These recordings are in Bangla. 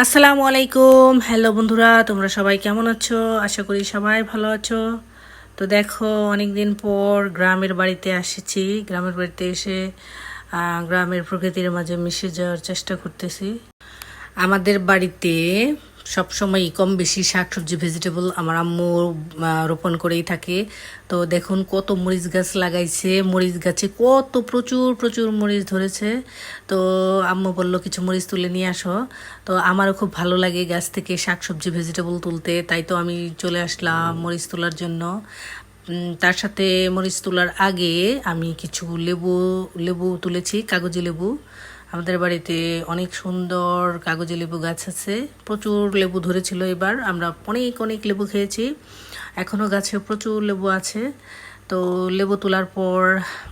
আসসালামু আলাইকুম। হ্যালো বন্ধুরা, তোমরা সবাই কেমন আছো? আশা করি সবাই ভালো আছো। তো দেখো, অনেক দিন পর গ্রামের বাড়িতে এসেছি। গ্রামের বাড়িতে এসে গ্রামের প্রকৃতির মাঝে মিশে যাওয়ার চেষ্টা করতেছি। আমাদের বাড়িতে সবসময় কম বেশি শাকসবজি ভেজিটেবল আমার আম্মু রোপণ করেই থাকে। তো দেখুন কত মরিচ গাছ লাগাইছে, মরিচ গাছে কত প্রচুর প্রচুর মরিচ ধরেছে। তো আম্মু বলল কিছু মরিচ তুলে নিয়ে আসো। তো আমারও খুব ভালো লাগে গাছ থেকে শাকসবজি ভেজিটেবল তুলতে, তাই তো আমি চলে আসলাম মরিচ তোলার জন্য। তার সাথে মরিচ তোলার আগে আমি কিছু লেবু লেবু তুলেছি, কাগজি লেবু। আমাদের বাড়িতে অনেক সুন্দর কাগজি লেবু গাছ আছে, প্রচুর লেবু ধরেছিল। এবার আমরা অনেক অনেক লেবু খেয়েছি, এখনও গাছে প্রচুর লেবু আছে। তো লেবু তোলার পর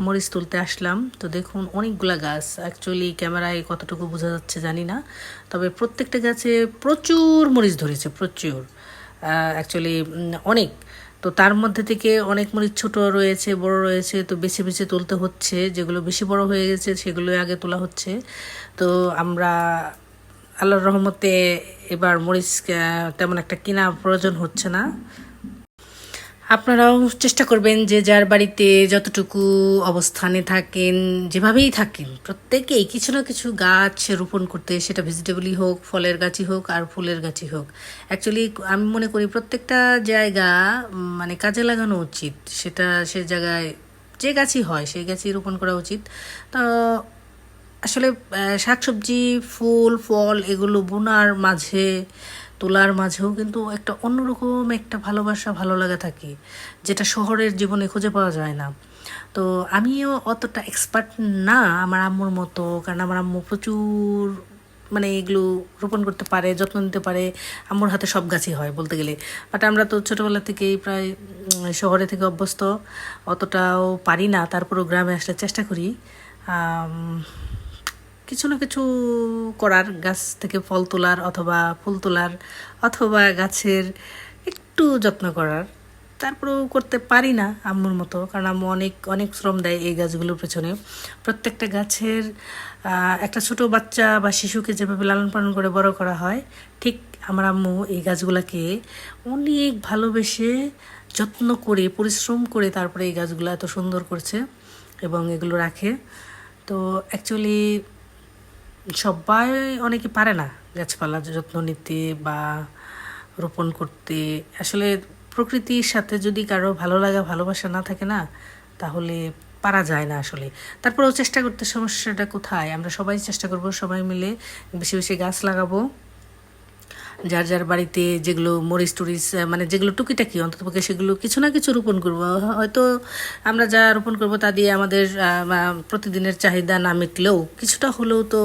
মরিচ তুলতে আসলাম। তো দেখুন অনেকগুলা গাছ, অ্যাকচুয়ালি ক্যামেরায় কতটুকু বোঝা যাচ্ছে জানি না, তবে প্রত্যেকটা গাছে প্রচুর মরিচ ধরেছে, প্রচুর, অ্যাকচুয়ালি অনেক। তো তার মধ্যে থেকে অনেক মরিচ ছোট রয়েছে, বড় রয়েছে, তো বেছে বেছে তুলতে হচ্ছে। যেগুলো বেশি বড় হয়ে গেছে সেগুলোই আগে তোলা হচ্ছে। তো আমরা আল্লাহর রহমতে এবার মরিচ তেমন একটা কেনা প্রয়োজন হচ্ছে না। আপনারাও চেষ্টা করবেন যে যার বাড়িতে যতটুকু অবস্থানে থাকেন, যেভাবেই থাকেন, প্রত্যেকেই কিছু না কিছু গাছ রোপণ করতে, সেটা ভেজিটেবলই হোক, ফলের গাছই হোক, আর ফুলের গাছই হোক। অ্যাকচুয়ালি আমি মনে করি প্রত্যেকটা জায়গা মানে কাজে লাগানো উচিত। সেটা সে জায়গায় যে গাছই হয় সেই গাছই রোপণ করা উচিত। তো আসলে শাকসবজি, ফুল, ফল এগুলো বোনার মাঝে, তোলার মাঝেও কিন্তু একটা অন্যরকম একটা ভালোবাসা, ভালো লাগা থাকে, যেটা শহরের জীবনে খুঁজে পাওয়া যায় না। তো আমিও অতটা এক্সপার্ট না আমার আম্মুর মতো, কারণ আমার আম্মু প্রচুর মানে এগুলো রোপণ করতে পারে, যত্ন নিতে পারে। আম্মুর হাতে সব গাছই হয় বলতে গেলে। বাট আমরা তো ছোটোবেলা থেকেই প্রায় শহরে থেকে অভ্যস্ত, অতটাও পারি না। তারপরেও গ্রামে আসলে চেষ্টা করি কিছু না কিছু করার, গাছ থেকে ফল তোলার অথবা ফুল তোলার, অথবা গাছের একটু যত্ন করার। তারপরেও করতে পারি না আম্মুর মতো, কারণ আম্মু অনেক অনেক শ্রম দেয় এই গাছগুলোর পেছনে। প্রত্যেকটা গাছের একটা ছোট বাচ্চা বা শিশুকে যেভাবে লালন পালন করে বড় করা হয়, ঠিক আমার আম্মু এই গাছগুলোকে অনেক ভালোবেসে, যত্ন করে, পরিশ্রম করে তারপরে এই গাছগুলো এত সুন্দর করছে এবং এগুলো রাখে। তো অ্যাকচুয়ালি সবাই, অনেকে পারে না গাছপালা যত্ন নিতে বা রোপণ করতে। আসলে প্রকৃতির সাথে যদি কারো ভালো লাগা, ভালোবাসা না থাকে না, তাহলে পারা যায় না আসলে। তারপরেও চেষ্টা করতে, সমস্যাটা কোথায়? আমরা সবাই চেষ্টা করব, সবাই মিলে বেশি বেশি গাছ লাগাবো। যার যার বাড়িতে যেগুলো মরিচ টরিচ মানে যেগুলো টুকিটাকি অন্ততপক্ষে সেগুলো কিছু না কিছু রোপণ করবো। হয়তো আমরা যা রোপণ করবো তা দিয়ে আমাদের প্রতিদিনের চাহিদা না মিটলেও কিছুটা হলেও তো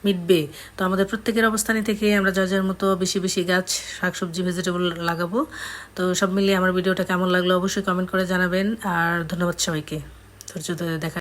মিটবে। তো আমাদের প্রত্যেকের অবস্থানে থেকে আমরা যার যার মতো বেশি বেশি গাছ, শাকসবজি, ভেজিটেবল লাগাবো। তো সব মিলিয়ে আমার ভিডিওটা কেমন লাগলো অবশ্যই কমেন্ট করে জানাবেন। আর ধন্যবাদ সবাইকে ধৈর্য ধরে দেখা।